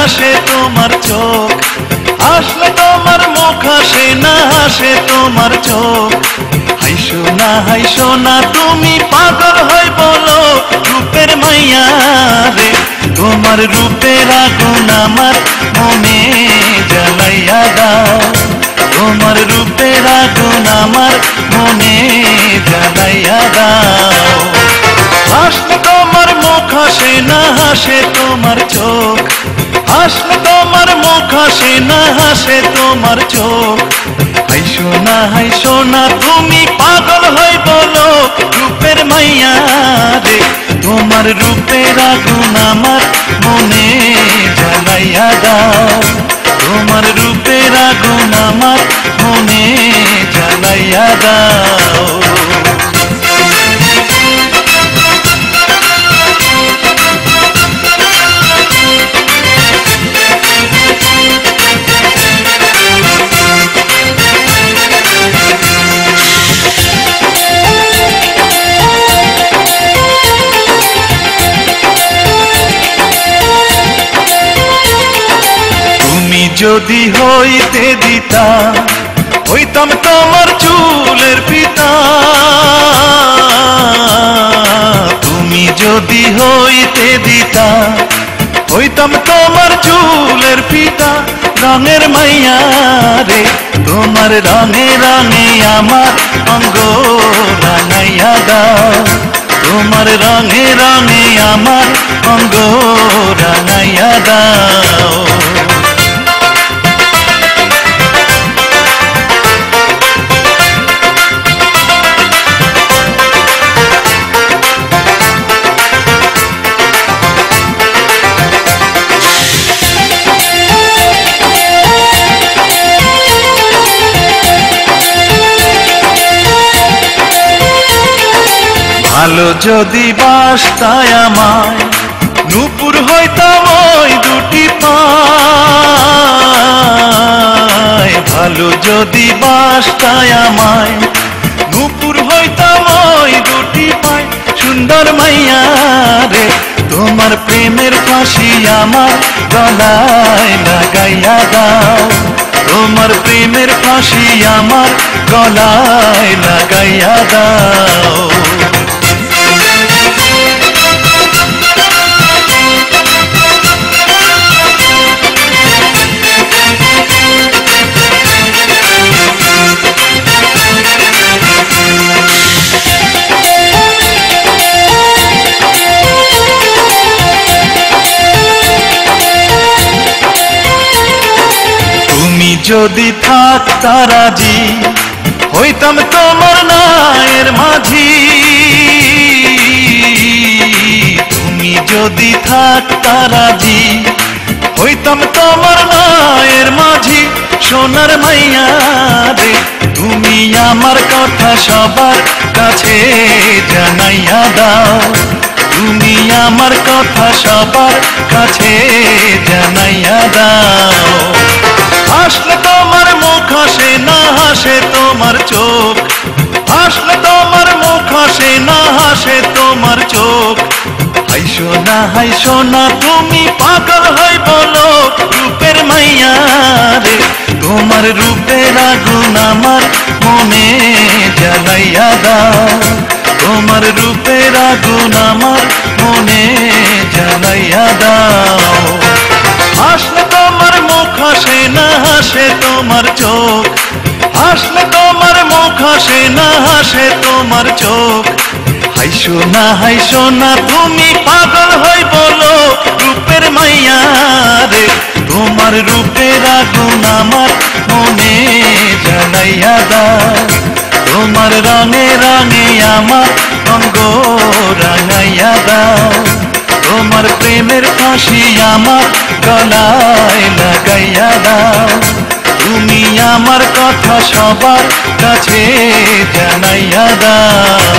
হাসে তোমার চোখ, হাসলে তোমার মুখ হাসে না হাসে তোমার চোখ। হাইসো না হাইসো না তুমি পাগল হই বলো রূপের মাইয়া রে, তোমার রূপের আগুন আমার মনে জ্বালাইয়া দাও, তোমার রূপের আগুন আমার মনে জ্বালাইয়া দাও। হাসলে তোমার মুখ হাসে না হাসে তোমার চোখ, হাসলে তোমার মুখ হাসে না হাসে তোমার চোখ। হাইসো না তুমি পাগল হই বলো রূপের মাইয়া রে, তোমার রূপের আগুন আমার মনে জ্বালাইয়া দাও, তোমার রূপের আগুন আমার মনে জ্বালাইয়া দাও। যদি হইতে দিতা হইতাম তোমার চুলের পিতা, তুমি যদি হইতে দিতা হইতাম তোমার চুলের পিতা। রঙের মাইয়া রে, তোমার রঙে রঙে আমার অঙ্গ রাঙাইয়া দাও, তোমার রঙে রঙে আমার অঙ্গ রাঙাইয়া দাও। ভালো যদি বাসতায় আমায় নূপুর হইতাম ওই দুটি পায়, ভালো যদি বাসতায় আমায় নূপুর হইতাম ওই দুটি পায়। সুন্দর মাইয়া রে, তোমার প্রেমের ফাঁসি আমার গলায় লাগাইয়া দাও, তোমার প্রেমের ফাঁসি আমার গলায় লাগাইয়া দাও। যদি থাকতা রাজি হইতাম তোমার নায়ের মাঝি, তুমি যদি থাকতা রাজি হইতাম তোমার নায়ের মাঝি। সোনার মাইয়া রে, তুমি আমার কথা সবার কাছে জানাইয়া দাও, তুমি আমার কথা সবার কাছে জানাইয়া দাও। হাসলে তোমার মুখ হাসে না হাসে তোমার চোখ, হাসলে তোমার মুখ হাসে না হাসে তোমার চোখ। হাইসো না তুমি পাগল হই বলো রূপের মাইয়া রে, তোমার রূপের আগুন আমার মনে জ্বালাইয়া দাও, তোমার রূপের আগুন আমার মনে জ্বালাইয়া দাও। হাসলে তোমার মুখ হাসে না হাসে তোমার চোখ, হাসলে তোমার মুখ হাসে না হাসে তোমার চোখ। হাইসো না তুমি পাগল হই বলো রূপের মাইয়া রে, তোমার রূপের আগুন আমার মনে জ্বালাইয়া দাও, তোমার রঙে রঙে আমার অঙ্গ রাঙাইয়া দাও, তোমার প্রেমের ফাঁসি আমার গলায় লাগাইয়া দাও, তুমি আমার কথা সবার কাছে জানাইয়া দাও।